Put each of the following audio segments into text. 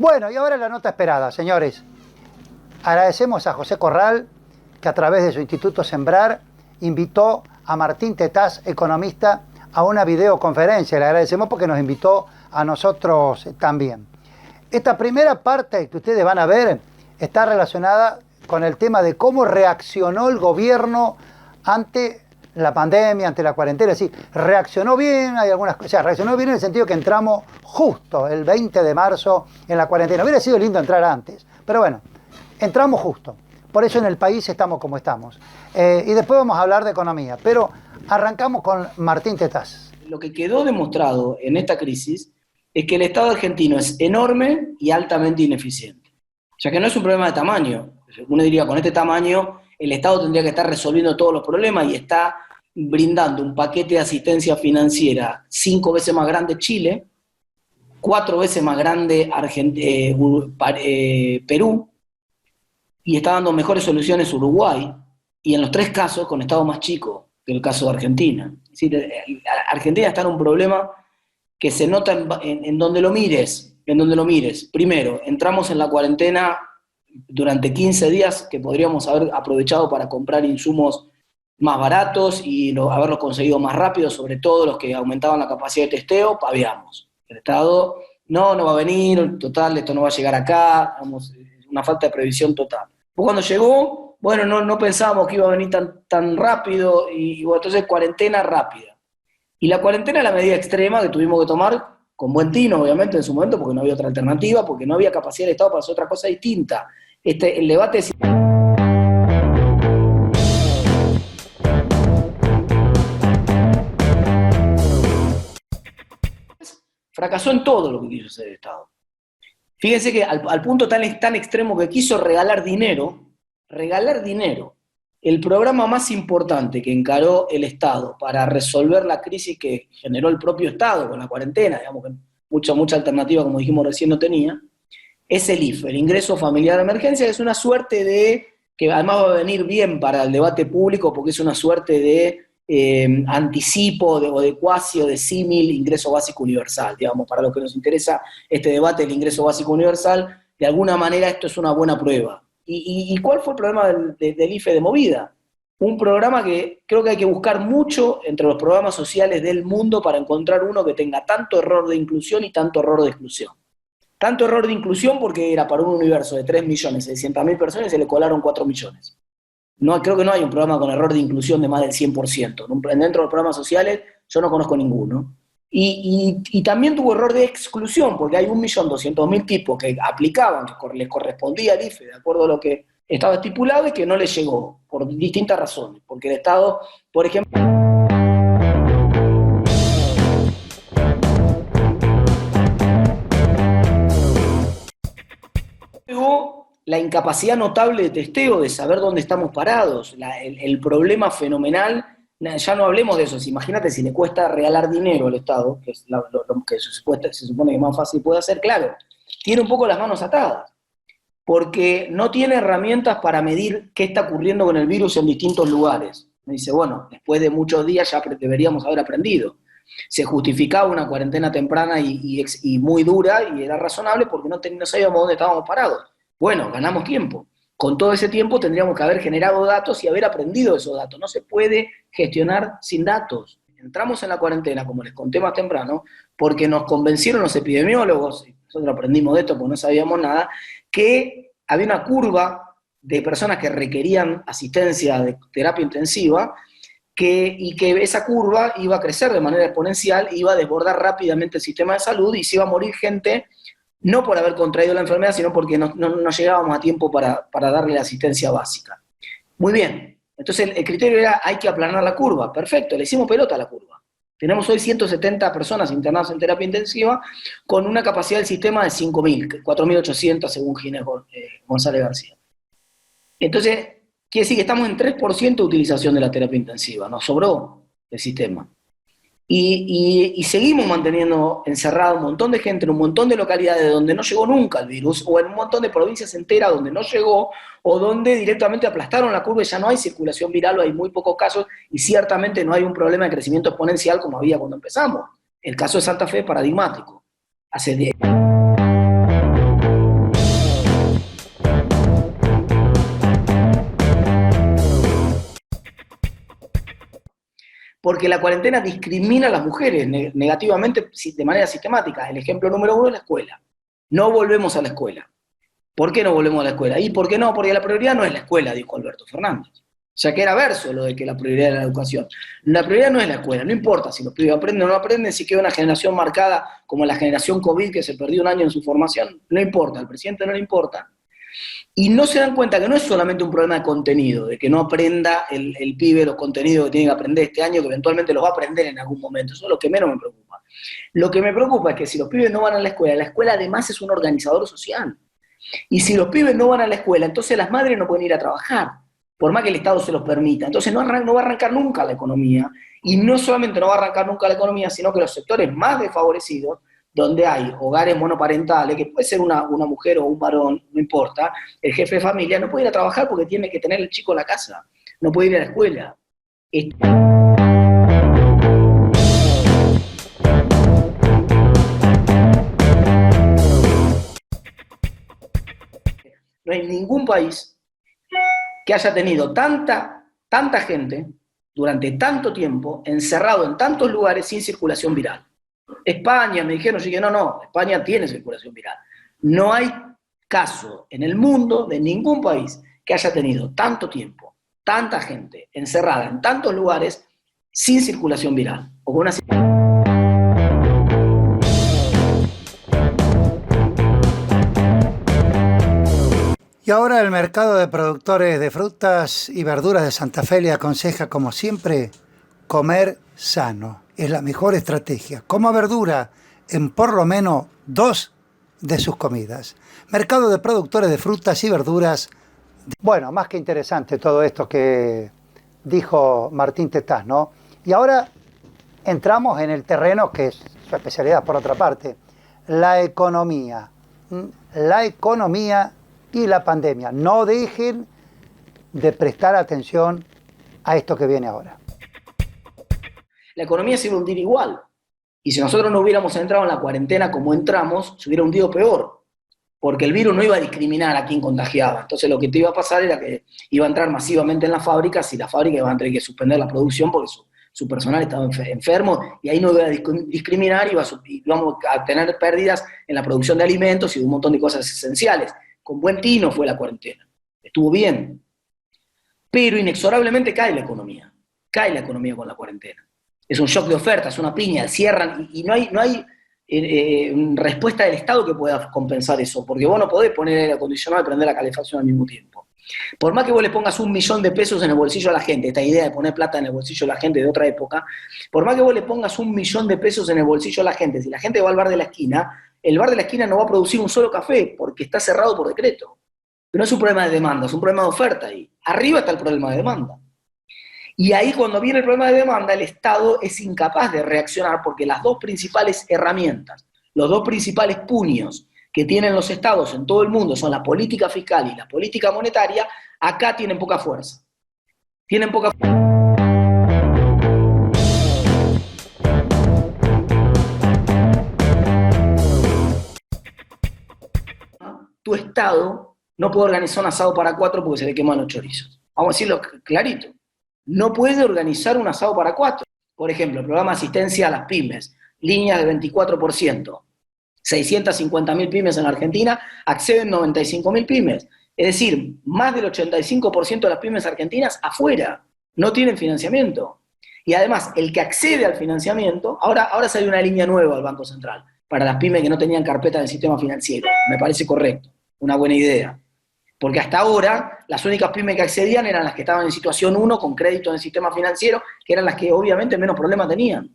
Bueno, y ahora la nota esperada, señores. Agradecemos a José Corral, que a través de su Instituto Sembrar invitó a Martín Tetaz, economista, a una videoconferencia. Le agradecemos porque nos invitó a nosotros también. Esta primera parte que ustedes van a ver está relacionada con el tema de cómo reaccionó el gobierno ante la pandemia, ante la cuarentena. Es decir, reaccionó bien, hay algunas cosas, o sea, reaccionó bien en el sentido que entramos justo el 20 de marzo en la cuarentena. Hubiera sido lindo entrar antes, pero bueno, entramos justo. Por eso en el país estamos como estamos. Y después vamos a hablar de economía, pero arrancamos con Martín Tetaz. Lo que quedó demostrado en esta crisis es que el Estado argentino es enorme y altamente ineficiente. Ya que no es un problema de tamaño. Uno diría, con este tamaño, el Estado tendría que estar resolviendo todos los problemas y está brindando un paquete de asistencia financiera 5 veces más grande Chile, 4 veces más grande Perú, y está dando mejores soluciones Uruguay, y en los 3 casos con Estado más chico que el caso de Argentina. Es decir, Argentina está en un problema que se nota en donde lo mires, Primero, entramos en la cuarentena durante 15 días que podríamos haber aprovechado para comprar insumos más baratos y haberlos conseguido más rápido, sobre todo los que aumentaban la capacidad de testeo, paviamos. El Estado, no va a venir, total, esto no va a llegar acá, vamos, una falta de previsión total. Pues cuando llegó, bueno, no pensábamos que iba a venir tan rápido, y bueno, entonces cuarentena rápida. Y la cuarentena es la medida extrema que tuvimos que tomar, con buen tino, obviamente, en su momento, porque no había otra alternativa, porque no había capacidad del Estado para hacer otra cosa distinta. El debate es... Fracasó en todo lo que quiso hacer el Estado. Fíjense que al punto tan extremo que quiso regalar dinero, el programa más importante que encaró el Estado para resolver la crisis que generó el propio Estado con la cuarentena, digamos que mucha alternativa, como dijimos recién, no tenía, es el IFE, el Ingreso Familiar de Emergencia, que es una suerte de, que además va a venir bien para el debate público, porque es una suerte de anticipo o de cuasi o de símil ingreso básico universal, digamos, para los que nos interesa este debate del ingreso básico universal, de alguna manera esto es una buena prueba. ¿Y cuál fue el problema del IFE de movida? Un programa que creo que hay que buscar mucho entre los programas sociales del mundo para encontrar uno que tenga tanto error de inclusión y tanto error de exclusión. Tanto error de inclusión porque era para un universo de 3.600.000 personas y se le colaron 4 millones. No, creo que no hay un programa con error de inclusión de más del 100%. Dentro de los programas sociales yo no conozco ninguno. Y también tuvo error de exclusión, porque hay 1.200.000 tipos que aplicaban, que les correspondía al IFE de acuerdo a lo que estaba estipulado y que no les llegó, por distintas razones. Porque el Estado, por ejemplo... la incapacidad notable de testeo, de saber dónde estamos parados, el problema fenomenal, ya no hablemos de eso, imagínate si le cuesta regalar dinero al Estado, que es lo que se supone que más fácil puede hacer, claro, tiene un poco las manos atadas, porque no tiene herramientas para medir qué está ocurriendo con el virus en distintos lugares. Me dice, bueno, después de muchos días ya deberíamos haber aprendido. Se justificaba una cuarentena temprana y muy dura, y era razonable porque no sabíamos dónde estábamos parados. Bueno, ganamos tiempo. Con todo ese tiempo tendríamos que haber generado datos y haber aprendido esos datos. No se puede gestionar sin datos. Entramos en la cuarentena, como les conté más temprano, porque nos convencieron los epidemiólogos, y nosotros aprendimos de esto porque no sabíamos nada, que había una curva de personas que requerían asistencia de terapia intensiva, y que esa curva iba a crecer de manera exponencial, iba a desbordar rápidamente el sistema de salud y se iba a morir gente, no por haber contraído la enfermedad, sino porque no llegábamos a tiempo para darle la asistencia básica. Muy bien, entonces el criterio era, hay que aplanar la curva. Perfecto, le hicimos pelota a la curva. Tenemos hoy 170 personas internadas en terapia intensiva con una capacidad del sistema de 5.000, 4.800 según Ginés González García. Entonces, quiere decir que estamos en 3% de utilización de la terapia intensiva, nos sobró el sistema. Y seguimos manteniendo encerrado un montón de gente en un montón de localidades donde no llegó nunca el virus, o en un montón de provincias enteras donde no llegó, o donde directamente aplastaron la curva y ya no hay circulación viral, o hay muy pocos casos, y ciertamente no hay un problema de crecimiento exponencial como había cuando empezamos. El caso de Santa Fe es paradigmático. Hace 10 Porque la cuarentena discrimina a las mujeres negativamente de manera sistemática. El ejemplo número 1 es la escuela. No volvemos a la escuela. ¿Por qué no volvemos a la escuela? ¿Y por qué no? Porque la prioridad no es la escuela, dijo Alberto Fernández. O sea que era verso lo de que la prioridad era la educación. La prioridad no es la escuela, no importa si los pibes aprenden o no aprenden, si queda una generación marcada como la generación COVID que se perdió un año en su formación, no importa, al presidente no le importa. Y no se dan cuenta que no es solamente un problema de contenido, de que no aprenda el pibe los contenidos que tiene que aprender este año, que eventualmente los va a aprender en algún momento. Eso es lo que menos me preocupa. Lo que me preocupa es que si los pibes no van a la escuela además es un organizador social. Y si los pibes no van a la escuela, entonces las madres no pueden ir a trabajar, por más que el Estado se los permita. Entonces no va a arrancar nunca la economía, y no solamente no va a arrancar nunca la economía, sino que los sectores más desfavorecidos, donde hay hogares monoparentales, que puede ser una mujer o un varón, no importa, el jefe de familia no puede ir a trabajar porque tiene que tener el chico en la casa, no puede ir a la escuela. No hay ningún país que haya tenido tanta gente durante tanto tiempo encerrado en tantos lugares sin circulación viral. España, me dijeron, yo dije, no, España tiene circulación viral. No hay caso en el mundo de ningún país que haya tenido tanto tiempo, tanta gente encerrada en tantos lugares sin circulación viral. O con una... Y ahora el mercado de productores de frutas y verduras de Santa Fe le aconseja, como siempre, comer sano. Es la mejor estrategia. Coma verdura en por lo menos 2 de sus comidas. Mercado de productores de frutas y verduras. Bueno, más que interesante todo esto que dijo Martín Tetaz, ¿no? Y ahora entramos en el terreno que es su especialidad, por otra parte, la economía. La economía y la pandemia. No dejen de prestar atención a esto que viene ahora. La economía se iba a hundir igual. Y si nosotros no hubiéramos entrado en la cuarentena como entramos, se hubiera hundido peor. Porque el virus no iba a discriminar a quién contagiaba. Entonces lo que te iba a pasar era que iba a entrar masivamente en las fábricas y las fábricas iban a tener que suspender la producción porque su personal estaba enfermo y ahí no iba a discriminar y íbamos a tener pérdidas en la producción de alimentos y de un montón de cosas esenciales. Con buen tino fue la cuarentena. Estuvo bien. Pero inexorablemente cae la economía. Cae la economía con la cuarentena. Es un shock de oferta, es una piña, cierran y no hay respuesta del Estado que pueda compensar eso, porque vos no podés poner aire acondicionado y prender la calefacción al mismo tiempo. Por más que vos le pongas $1.000.000 en el bolsillo a la gente, esta idea de poner plata en el bolsillo de la gente de otra época, por más que vos le pongas $1.000.000 en el bolsillo a la gente, si la gente va al bar de la esquina, el bar de la esquina no va a producir un solo café porque está cerrado por decreto. Pero no es un problema de demanda, es un problema de oferta ahí. Arriba está el problema de demanda. Y ahí cuando viene el problema de demanda, el Estado es incapaz de reaccionar porque las dos principales herramientas, los dos principales puños que tienen los estados en todo el mundo son la política fiscal y la política monetaria, acá tienen poca fuerza. Tienen poca fuerza. Tu Estado no puede organizar un asado para 4 porque se le queman los chorizos. Vamos a decirlo clarito. No puede organizar un asado para 4. Por ejemplo, el programa de asistencia a las pymes, líneas de 24%. 650.000 pymes en la Argentina, acceden 95.000 pymes. Es decir, más del 85% de las pymes argentinas afuera, no tienen financiamiento. Y además, el que accede al financiamiento, ahora sale una línea nueva al Banco Central, para las pymes que no tenían carpeta en el sistema financiero. Me parece correcto, una buena idea. Porque hasta ahora, las únicas pymes que accedían eran las que estaban en situación 1 con crédito en el sistema financiero, que eran las que obviamente menos problemas tenían.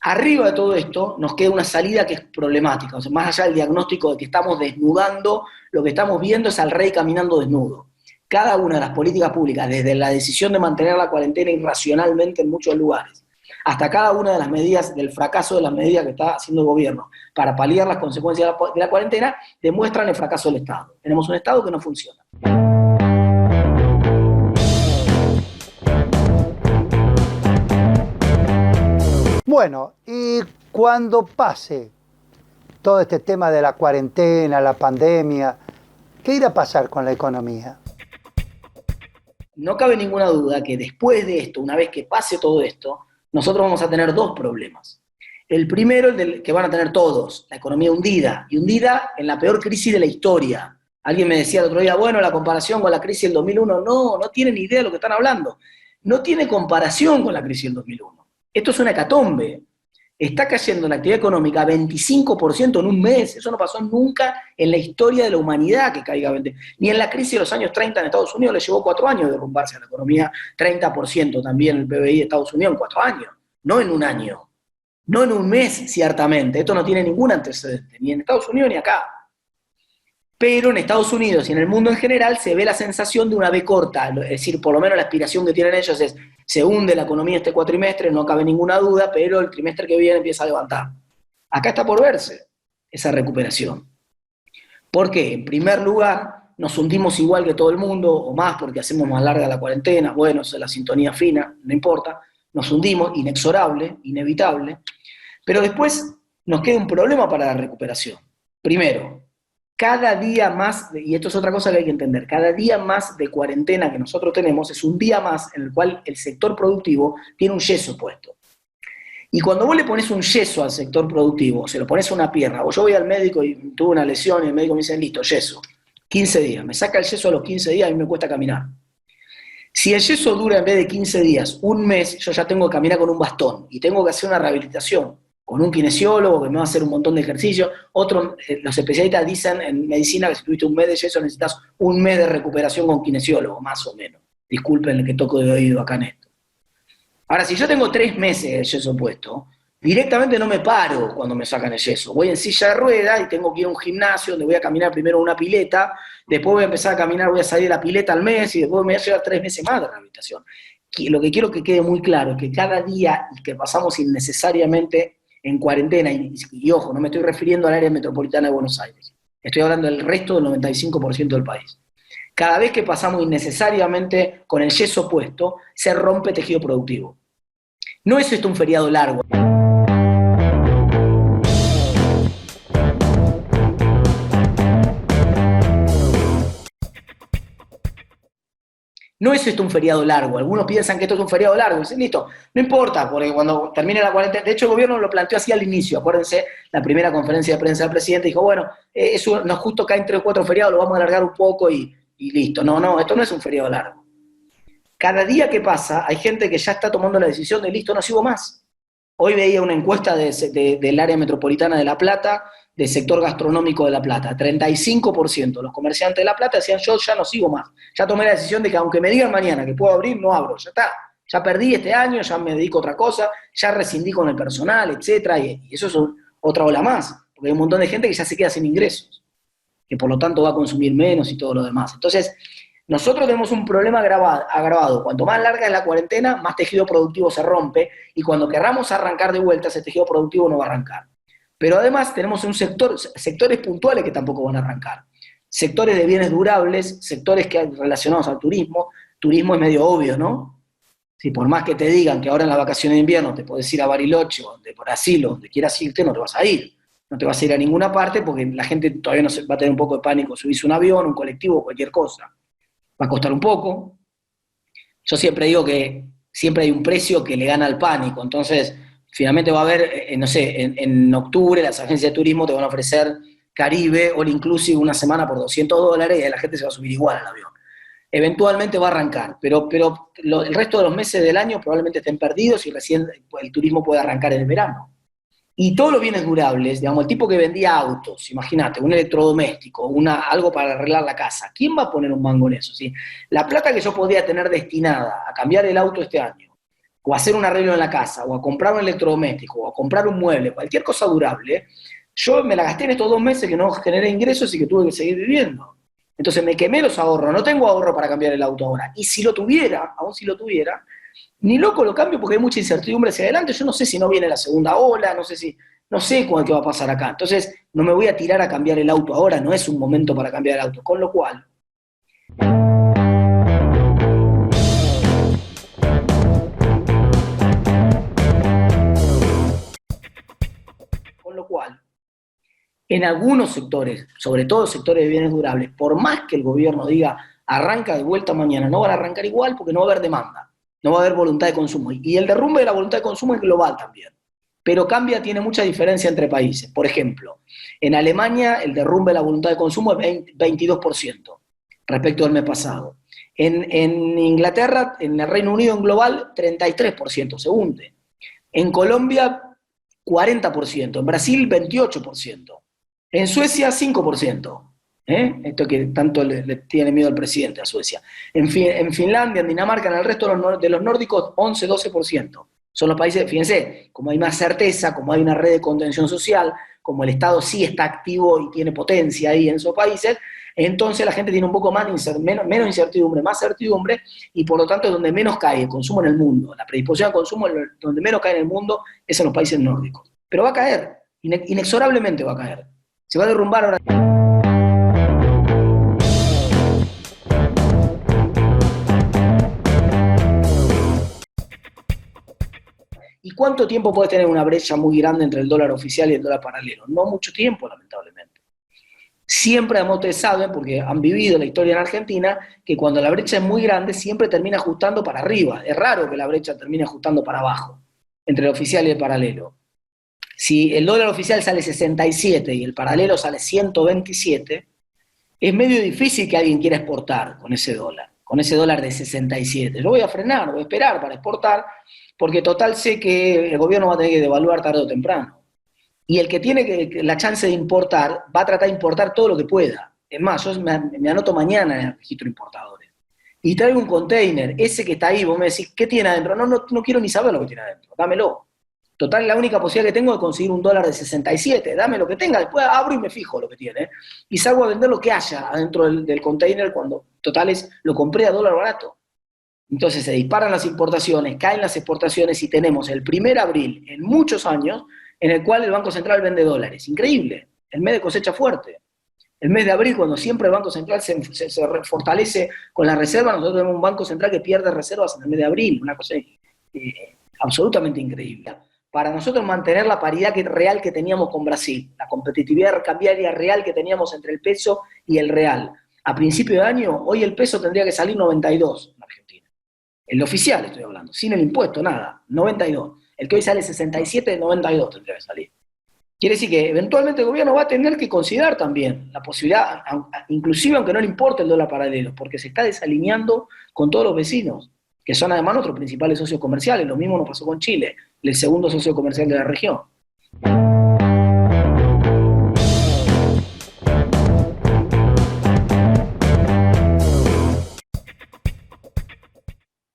Arriba de todo esto nos queda una salida que es problemática. O sea, más allá del diagnóstico de que estamos desnudando, lo que estamos viendo es al rey caminando desnudo. Cada una de las políticas públicas, desde la decisión de mantener la cuarentena irracionalmente en muchos lugares, hasta cada una de las medidas, del fracaso de las medidas que está haciendo el gobierno para paliar las consecuencias de la cuarentena, demuestran el fracaso del Estado. Tenemos un Estado que no funciona. Bueno, y cuando pase todo este tema de la cuarentena, la pandemia, ¿qué irá a pasar con la economía? no cabe ninguna duda que después de esto, una vez que pase todo esto, nosotros vamos a tener dos problemas. El primero, que van a tener todos, la economía hundida, y hundida en la peor crisis de la historia. Alguien me decía el otro día, bueno, la comparación con la crisis del 2001, no tienen idea de lo que están hablando. No tiene comparación con la crisis del 2001. Esto es una hecatombe. Está cayendo la actividad económica 25% en un mes. Eso no pasó nunca en la historia de la humanidad que caiga 20%. Ni en la crisis de los años 30 en Estados Unidos le llevó 4 años derrumbarse a la economía, 30% también el PBI de Estados Unidos en 4 años, no en un año. No en un mes, ciertamente. Esto no tiene ningún antecedente, ni en Estados Unidos ni acá. Pero en Estados Unidos y en el mundo en general se ve la sensación de una V corta. Es decir, por lo menos la aspiración que tienen ellos es, se hunde la economía este cuatrimestre, no cabe ninguna duda, pero el trimestre que viene empieza a levantar. Acá está por verse esa recuperación. ¿Por qué? En primer lugar, nos hundimos igual que todo el mundo, o más porque hacemos más larga la cuarentena, bueno, es la sintonía fina, no importa, nos hundimos, inexorable, inevitable, pero después nos queda un problema para la recuperación. Primero, cada día más, y esto es otra cosa que hay que entender, cada día más de cuarentena que nosotros tenemos es un día más en el cual el sector productivo tiene un yeso puesto. Y cuando vos le pones un yeso al sector productivo, o se lo pones a una pierna, o yo voy al médico y tuve una lesión y el médico me dice, listo, yeso, 15 días, me saca el yeso a los 15 días y a mí me cuesta caminar. Si el yeso dura en vez de 15 días, un mes, yo ya tengo que caminar con un bastón y tengo que hacer una rehabilitación con un kinesiólogo que me va a hacer un montón de ejercicios. Los especialistas dicen en medicina que si tuviste un mes de yeso necesitas un mes de recuperación con kinesiólogo, más o menos. Disculpen el que toco de oído acá en esto. Ahora, si yo tengo 3 meses de yeso puesto, directamente no me paro cuando me sacan el yeso. Voy en silla de rueda y tengo que ir a un gimnasio donde voy a caminar primero una pileta, después voy a empezar a caminar, voy a salir de la pileta al mes y después me voy a llevar 3 meses más de rehabilitación. Lo que quiero que quede muy claro es que cada día que pasamos innecesariamente en cuarentena, y ojo, no me estoy refiriendo al área metropolitana de Buenos Aires, estoy hablando del resto del 95% del país. Cada vez que pasamos innecesariamente con el yeso puesto, se rompe tejido productivo. No es esto un feriado largo. No es esto un feriado largo. Algunos piensan que esto es un feriado largo. Dicen, listo, no importa, porque cuando termine la cuarentena, de hecho el gobierno lo planteó así al inicio. Acuérdense, la primera conferencia de prensa del presidente dijo, bueno, eso nos justo caen 3 o 4 feriados, lo vamos a alargar un poco y listo. No, esto no es un feriado largo. Cada día que pasa, hay gente que ya está tomando la decisión de, listo, no sigo más. Hoy veía una encuesta del área metropolitana de La Plata, del sector gastronómico de La Plata. 35% de los comerciantes de La Plata decían, yo ya no sigo más. Ya tomé la decisión de que aunque me digan mañana que puedo abrir, no abro. Ya está. Ya perdí este año, ya me dedico a otra cosa, ya rescindí con el personal, etcétera, y eso es otra ola más. Porque hay un montón de gente que ya se queda sin ingresos, que por lo tanto va a consumir menos y todo lo demás. Entonces, nosotros tenemos un problema agravado. Cuanto más larga es la cuarentena, más tejido productivo se rompe, y cuando querramos arrancar de vuelta, ese tejido productivo no va a arrancar. Pero además tenemos sectores puntuales que tampoco van a arrancar. Sectores de bienes durables, sectores relacionados al turismo. Turismo es medio obvio, ¿no? Si por más que te digan que ahora en las vacaciones de invierno te podés ir a Bariloche o de Brasil o donde quieras irte, no te vas a ir. No te vas a ir a ninguna parte porque la gente todavía no va a tener un poco de pánico subirse un avión, un colectivo, cualquier cosa. Va a costar un poco. Yo siempre digo que siempre hay un precio que le gana al pánico. Entonces, finalmente va a haber, no sé, en octubre las agencias de turismo te van a ofrecer Caribe, all inclusive, una semana por $200 y la gente se va a subir igual al avión. Eventualmente va a arrancar, pero el resto de los meses del año probablemente estén perdidos y recién el turismo puede arrancar en el verano. Y todos los bienes durables, digamos, el tipo que vendía autos, imagínate, un electrodoméstico, algo para arreglar la casa, ¿quién va a poner un mango en eso? ¿Sí? La plata que yo podría tener destinada a cambiar el auto este año, o a hacer un arreglo en la casa, o a comprar un electrodoméstico, o a comprar un mueble, cualquier cosa durable, yo me la gasté en estos 2 meses que no generé ingresos y que tuve que seguir viviendo. Entonces me quemé los ahorros, no tengo ahorro para cambiar el auto ahora. Y si lo tuviera, aún si lo tuviera, ni loco lo cambio porque hay mucha incertidumbre hacia adelante. Yo no sé si no viene la segunda ola, no sé qué va a pasar acá. Entonces no me voy a tirar a cambiar el auto ahora, no es un momento para cambiar el auto. Con lo cual, en algunos sectores, sobre todo sectores de bienes durables, por más que el gobierno diga arranca de vuelta mañana, no van a arrancar igual porque no va a haber demanda, no va a haber voluntad de consumo. Y el derrumbe de la voluntad de consumo es global también. Pero cambia, tiene mucha diferencia entre países. Por ejemplo, en Alemania el derrumbe de la voluntad de consumo es 22% respecto al mes pasado. En Inglaterra, en el Reino Unido en global, 33% se hunde. En Colombia, 40%. En Brasil, 28%. En Suecia, 5%. Esto que tanto le tiene miedo el presidente a Suecia. En Finlandia, en Dinamarca, en el resto de los nórdicos, 11-12%. Son los países, fíjense, como hay más certeza, como hay una red de contención social, como el Estado sí está activo y tiene potencia ahí en esos países, entonces la gente tiene un poco menos incertidumbre, más certidumbre, y por lo tanto es donde menos cae el consumo en el mundo. La predisposición al consumo, donde menos cae en el mundo, es en los países nórdicos. Pero va a caer, inexorablemente va a caer. Se va a derrumbar ahora. ¿Y cuánto tiempo puede tener una brecha muy grande entre el dólar oficial y el dólar paralelo? No mucho tiempo, lamentablemente. Siempre, además, ustedes saben, porque han vivido la historia en Argentina, que cuando la brecha es muy grande, siempre termina ajustando para arriba. Es raro que la brecha termine ajustando para abajo, entre el oficial y el paralelo. Si el dólar oficial sale 67 y el paralelo sale 127, es medio difícil que alguien quiera exportar con ese dólar de 67. Yo voy a frenar, voy a esperar para exportar, porque total sé que el gobierno va a tener que devaluar tarde o temprano. Y el que tiene la chance de importar, va a tratar de importar todo lo que pueda. Es más, yo me anoto mañana en el registro de importadores. Y traigo un container, ese que está ahí, vos me decís, ¿qué tiene adentro? No quiero ni saber lo que tiene adentro, dámelo. Total, la única posibilidad que tengo es conseguir un dólar de 67, dame lo que tenga, después abro y me fijo lo que tiene. Y salgo a vender lo que haya adentro del container cuando, total, lo compré a dólar barato. Entonces se disparan las importaciones, caen las exportaciones y tenemos el 1 de abril en muchos años en el cual el Banco Central vende dólares. Increíble, el mes de cosecha fuerte. El mes de abril, cuando siempre el Banco Central se fortalece con la reserva, nosotros tenemos un Banco Central que pierde reservas en el mes de abril, una cosa absolutamente increíble. Para nosotros mantener la paridad real que teníamos con Brasil, la competitividad cambiaria real que teníamos entre el peso y el real, a principio de año, hoy el peso tendría que salir 92 en Argentina. El oficial estoy hablando, sin el impuesto, nada, 92. El que hoy sale 67, 92 tendría que salir. Quiere decir que eventualmente el gobierno va a tener que considerar también la posibilidad, inclusive aunque no le importe el dólar paralelo, porque se está desalineando con todos los vecinos, que son además nuestros principales socios comerciales. Lo mismo nos pasó con Chile, el segundo socio comercial de la región.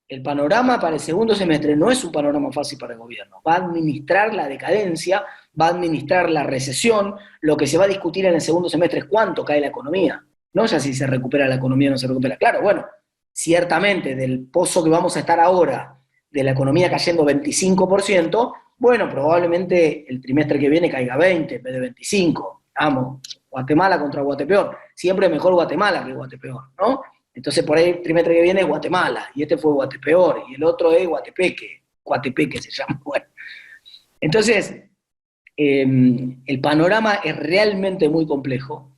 El panorama para el segundo semestre no es un panorama fácil para el gobierno. Va a administrar la decadencia, va a administrar la recesión. Lo que se va a discutir en el segundo semestre es cuánto cae la economía. No ya si se recupera la economía o no se recupera. Claro, bueno, ciertamente del pozo que vamos a estar ahora, de la economía cayendo 25%, bueno, probablemente el trimestre que viene caiga 20 en vez de 25. Vamos, Guatemala contra Guatepeor. Siempre es mejor Guatemala que Guatepeor, ¿no? Entonces por ahí el trimestre que viene es Guatemala, y este fue Guatepeor, y el otro es Guatepeque se llama. Bueno. Entonces, el panorama es realmente muy complejo,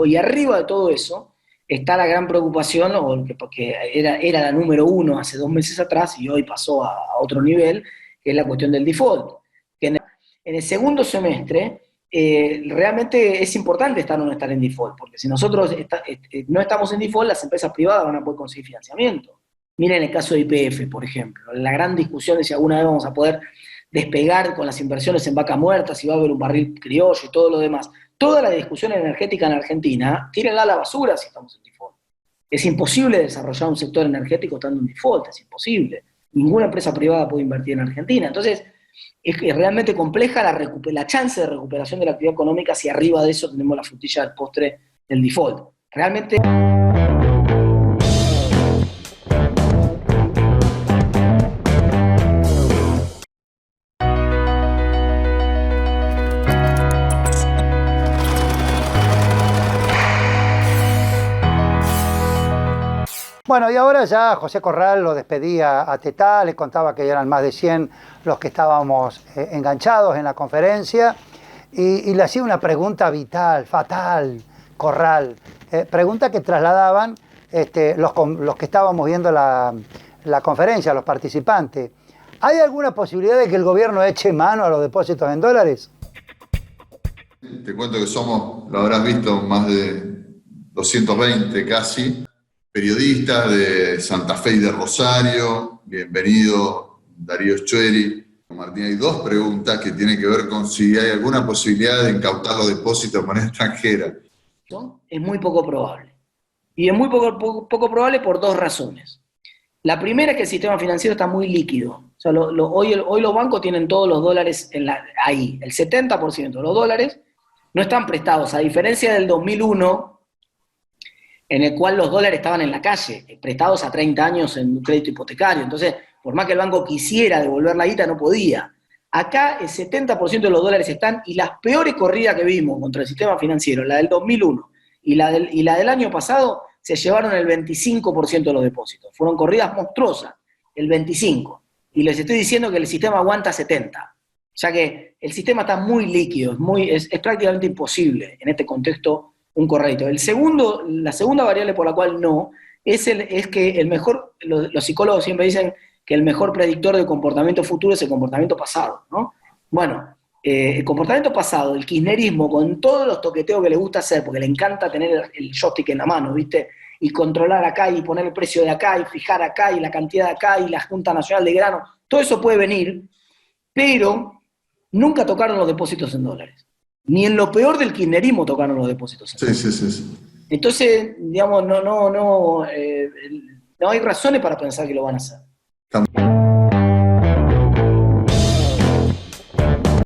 y arriba de todo eso está la gran preocupación, porque era la número 1 hace 2 meses atrás, y hoy pasó a otro nivel, que es la cuestión del default. Que en el segundo semestre, realmente es importante estar o no estar en default, porque si nosotros no estamos en default, las empresas privadas van a poder conseguir financiamiento. Miren el caso de YPF, por ejemplo. La gran discusión es si alguna vez vamos a poder despegar con las inversiones en vaca muerta, si va a haber un barril criollo y todo lo demás. Toda la discusión energética en Argentina, tírenla a la basura si estamos en default. Es imposible desarrollar un sector energético estando en default, es imposible. Ninguna empresa privada puede invertir en Argentina. Entonces, es realmente compleja la chance de recuperación de la actividad económica si arriba de eso tenemos la frutilla del postre del default. Realmente... Bueno, y ahora ya José Corral lo despedía a Tetá, le contaba que ya eran más de 100 los que estábamos enganchados en la conferencia, y le hacía una pregunta vital, fatal, Corral, pregunta que trasladaban los que estábamos viendo la conferencia, los participantes. ¿Hay alguna posibilidad de que el gobierno eche mano a los depósitos en dólares? Te cuento que somos, lo habrás visto, más de 220 casi, periodistas de Santa Fe y de Rosario. Bienvenido, Darío Schueri. Martín, hay dos preguntas que tienen que ver con si hay alguna posibilidad de incautar los depósitos de moneda extranjera. Es muy poco probable. Y es muy poco probable por dos razones. La primera es que el sistema financiero está muy líquido. O sea, hoy los bancos tienen todos los dólares ahí. El 70% de los dólares no están prestados, a diferencia del 2001, en el cual los dólares estaban en la calle, prestados a 30 años en un crédito hipotecario. Entonces, por más que el banco quisiera devolver la guita, no podía. Acá el 70% de los dólares están, y las peores corridas que vimos contra el sistema financiero, la del 2001 y la del año pasado, se llevaron el 25% de los depósitos. Fueron corridas monstruosas, el 25%. Y les estoy diciendo que el sistema aguanta 70%. Ya que el sistema está muy líquido, es prácticamente imposible en este contexto un corralito. La segunda variable por la cual no, es que los psicólogos siempre dicen que el mejor predictor de comportamiento futuro es el comportamiento pasado, ¿no? Bueno, el comportamiento pasado, el kirchnerismo, con todos los toqueteos que le gusta hacer, porque le encanta tener el joystick en la mano, ¿viste? Y controlar acá, y poner el precio de acá, y fijar acá, y la cantidad de acá, y la Junta Nacional de Grano, todo eso puede venir, pero nunca tocaron los depósitos en dólares. Ni en lo peor del kirchnerismo tocaron los depósitos en dólares. Sí. Entonces, digamos, no hay razones para pensar que lo van a hacer.